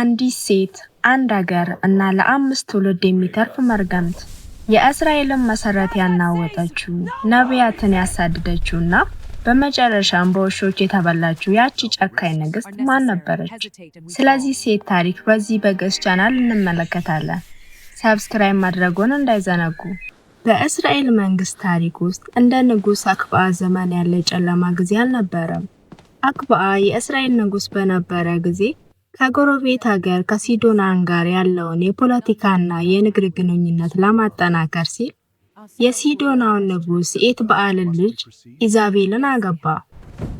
አንዲት ሴት አንድ ሀገር እና ለአምስት ትውልድ የሚተርፍ መርገምት የእስራኤልን መሰረት ያናወጠችው ነቢያትን ያሳደደችውና በመጨረሻም በውሾች የተበላችው ያቺ ጨካኝ ንግስት ማን ነበረች? ስለዚህ ሴት ታሪክ በዚህ በገስ ቻናል እንመለከታለን። ሰብስክራይብ ማድረጉን እንዳይዘነጉ። በእስራኤል መንግስት ታሪክ ውስጥ እንደ ንጉስ አክብአ ዘመን ያለ ጨለማ ጊዜ አልነበረም። አክብአ የእስራኤል ንጉስ በነበረ ጊዜ ከጎረቤት ሀገር ከሲዶናን ጋር ያለውን የፖለቲካና የንግድ ግንኙነት ለማጠናከር ሲል የሲዶናውን ንጉስ የኤትበኣልን ልጅ ኢዛቤልን አገባ።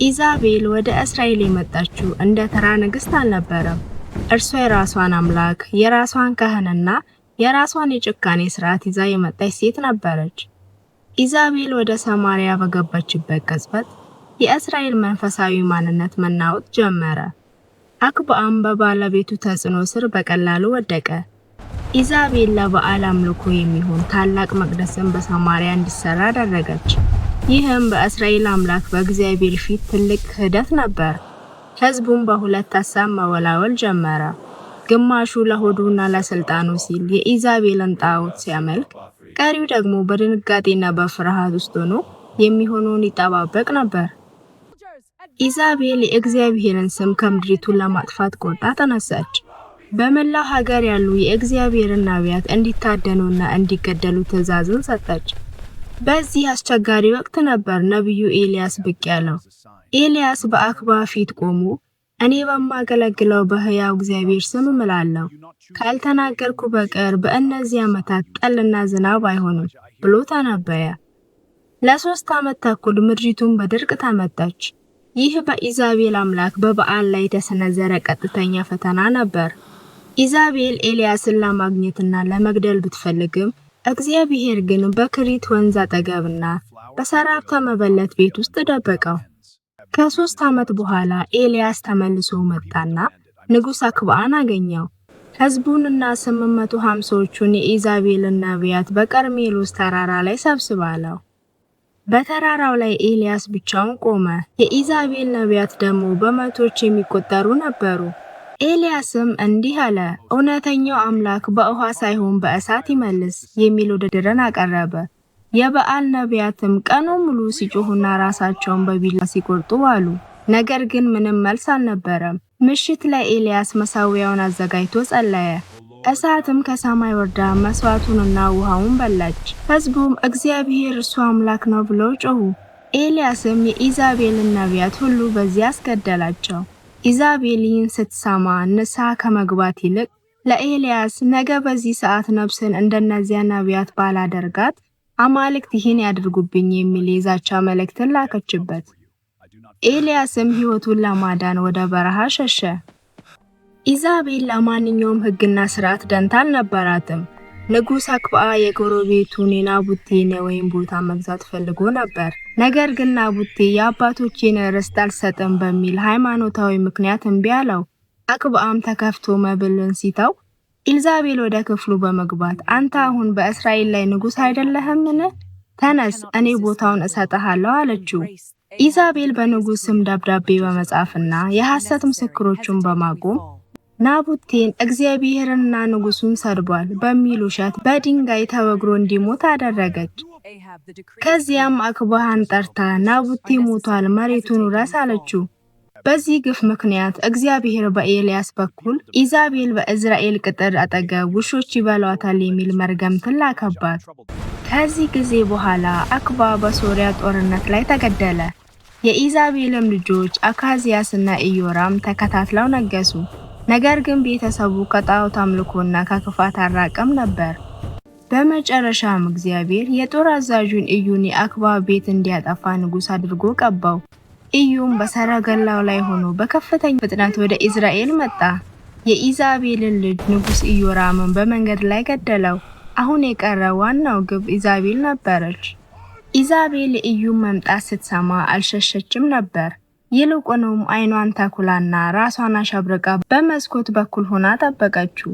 ኢዛቤል ወደ እስራኤል የመጣችው እንደ ተራ ንግስት አልነበረም። እርሷ የራሷን አምላክ፣ የራሷን ካህንና የራሷን የጭካኔ ስርዓት ይዛ የመጣች ሴት ነበረች። ኢዛቤል ወደ ሰማሪያ በገባችበት ቅጽበት የእስራኤል መንፈሳዊ ማንነት መናወጥ ጀመረ። አክብአም በባለቤቱ ተጽዕኖ ስር በቀላሉ ወደቀ። ኢዛቤል ለበዓል አምልኮ የሚሆን ታላቅ መቅደስን በሰማሪያ እንዲሰራ አደረገች። ይህም በእስራኤል አምላክ በእግዚአብሔር ፊት ትልቅ ክህደት ነበር። ህዝቡም በሁለት ሐሳብ መወላወል ጀመረ። ግማሹ ለሆዱና ለስልጣኑ ሲል የኢዛቤልን ጣዖት ሲያመልክ፣ ቀሪው ደግሞ በድንጋጤና በፍርሃት ውስጥ ሆኖ የሚሆነውን ይጠባበቅ ነበር። ኢዛቤል የእግዚአብሔርን ስም ከምድሪቱ ለማጥፋት ቆርጣ ተነሳች። በመላው ሀገር ያሉ የእግዚአብሔርን ነቢያት እንዲታደኑና እንዲገደሉ ትእዛዝን ሰጠች። በዚህ አስቸጋሪ ወቅት ነበር ነቢዩ ኤልያስ ብቅ ያለው። ኤልያስ በአክብአ ፊት ቆሞ እኔ በማገለግለው በሕያው እግዚአብሔር ስም እምላለሁ፣ ካልተናገርኩ በቀር በእነዚህ ዓመታት ጠልና ዝናብ አይሆንም ብሎ ተነበየ። ለ3 ዓመት ተኩል ምድሪቱን በድርቅ ተመታች። ይህ በኢዛቤል አምላክ በበዓል ላይ የተሰነዘረ ቀጥተኛ ፈተና ነበር። ኢዛቤል ኤልያስን ለማግኘትና ለመግደል ብትፈልግም እግዚአብሔር ግን በክሪት ወንዝ አጠገብና በሰራፕታ መበለት ቤት ውስጥ ደበቀው። ከ3 ዓመት በኋላ ኤልያስ ተመልሶ መጣና ንጉስ አክብአን አገኘው። ህዝቡንና 850ዎቹን የኢዛቤልን ነቢያት በቀርሜሎስ ተራራ ላይ ሰብስባለው። በተራራው ላይ ኤልያስ ብቻውን ቆመ። የኢዛቤል ነቢያት ደግሞ በመቶዎች የሚቆጠሩ ነበሩ። ኤልያስም እንዲህ አለ፣ እውነተኛው አምላክ በውሃ ሳይሆን በእሳት ይመልስ የሚል ውድድርን አቀረበ። የበዓል ነቢያትም ቀኑን ሙሉ ሲጮሁና ራሳቸውን በቢላ ሲቆርጡ ዋሉ። ነገር ግን ምንም መልስ አልነበረም። ምሽት ላይ ኤልያስ መሠዊያውን አዘጋጅቶ ጸለየ። እሳትም ከሰማይ ወርዳ መስዋዕቱንና ውሃውን በላች። ህዝቡም እግዚአብሔር እርሱ አምላክ ነው ብለው ጮሁ። ኤልያስም የኢዛቤልን ነቢያት ሁሉ በዚያ አስገደላቸው። ኢዛቤል ይህን ስትሰማ ንስሐ ከመግባት ይልቅ ለኤልያስ ነገ በዚህ ሰዓት ነፍስን እንደነዚያ ነቢያት ባላደርጋት አማልክት ይህን ያድርጉብኝ የሚል የዛቻ መልእክትን ላከችበት። ኤልያስም ሕይወቱን ለማዳን ወደ በረሃ ሸሸ። ኢዛቤል ለማንኛውም ህግና ስርዓት ደንታ አልነበራትም። ንጉስ አክብአ የጎረቤቱን የናቡቴን የወይን ቦታ መግዛት ፈልጎ ነበር። ነገር ግን ናቡቴ የአባቶቼን ርስት አልሰጥም በሚል ሃይማኖታዊ ምክንያት እምቢ አለው። አክብአም ተከፍቶ መብልን ሲተው ኢዛቤል ወደ ክፍሉ በመግባት አንተ አሁን በእስራኤል ላይ ንጉስ አይደለህምን? ተነስ፣ እኔ ቦታውን እሰጥሃለሁ አለችው። ኢዛቤል በንጉስ ስም ደብዳቤ በመጻፍና የሐሰት ምስክሮችን በማቆም ናቡቴን እግዚአብሔርንና ንጉሱን ሰድቧል በሚል ውሸት በድንጋይ ተወግሮ እንዲሞት አደረገች። ከዚያም አክብአን ጠርታ ናቡቴ ሞቷል፣ መሬቱን ውረስ አለችው። በዚህ ግፍ ምክንያት እግዚአብሔር በኤልያስ በኩል ኢዛቤል በእዝራኤል ቅጥር አጠገብ ውሾች ይበሏታል የሚል መርገምትን ላከባት። ከዚህ ጊዜ በኋላ አክብአ በሶሪያ ጦርነት ላይ ተገደለ። የኢዛቤልም ልጆች አካዝያስና ኢዮራም ተከታትለው ነገሱ። ነገር ግን ቤተሰቡ ከጣዖት አምልኮና ከክፋት አራቀም ነበር። በመጨረሻም እግዚአብሔር የጦር አዛዡን ኢዩን የአክብአ ቤት እንዲያጠፋ ንጉስ አድርጎ ቀባው። ኢዩም በሰረገላው ላይ ሆኖ በከፍተኛ ፍጥነት ወደ ኢዝራኤል መጣ። የኢዛቤልን ልጅ ንጉስ ኢዮራምን በመንገድ ላይ ገደለው። አሁን የቀረ ዋናው ግብ ኢዛቤል ነበረች። ኢዛቤል የኢዩን መምጣት ስትሰማ አልሸሸችም ነበር። ይልቁንም አይኗን ተኩላና ራሷን አሸብርቃ በመስኮት በኩል ሆና ጠበቀችው።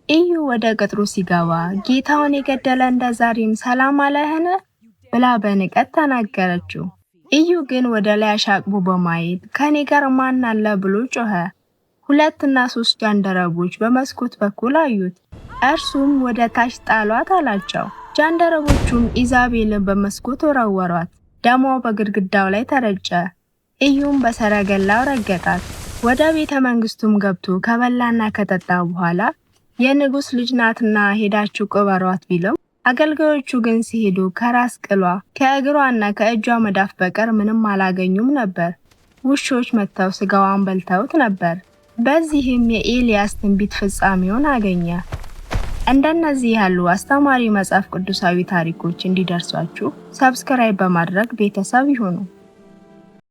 ኢዩ ወደ ቅጥሩ ሲገባ ጌታውን የገደለ እንደዛሬም ሰላም አለህን ብላ በንቀት ተናገረችው። ኢዩ ግን ወደ ላይ አሻቅቦ በማየት ከኔ ጋር ማን አለ ብሎ ጮኸ። 2 እና 3 ጃንደረቦች በመስኮት በኩል አዩት። እርሱም ወደ ታች ጣሏት አላቸው። ጃንደረቦቹም ኢዛቤልን በመስኮት ወረወሯት። ደሟ በግድግዳው ላይ ተረጨ። ኢዩም በሰረገላው ረገጣት። ወደ ቤተ መንግስቱም ገብቶ ከበላና ከጠጣ በኋላ የንጉስ ልጅ ናትና ሄዳችሁ ቅበሯት ቢለው፣ አገልጋዮቹ ግን ሲሄዱ ከራስ ቅሏ ከእግሯና ከእጇ መዳፍ በቀር ምንም አላገኙም ነበር። ውሾች መጥተው ስጋዋን በልተውት ነበር። በዚህም የኤልያስ ትንቢት ፍጻሜውን አገኘ። እንደነዚህ ያሉ አስተማሪ መጽሐፍ ቅዱሳዊ ታሪኮች እንዲደርሷችሁ ሰብስክራይብ በማድረግ ቤተሰብ ይሁኑ።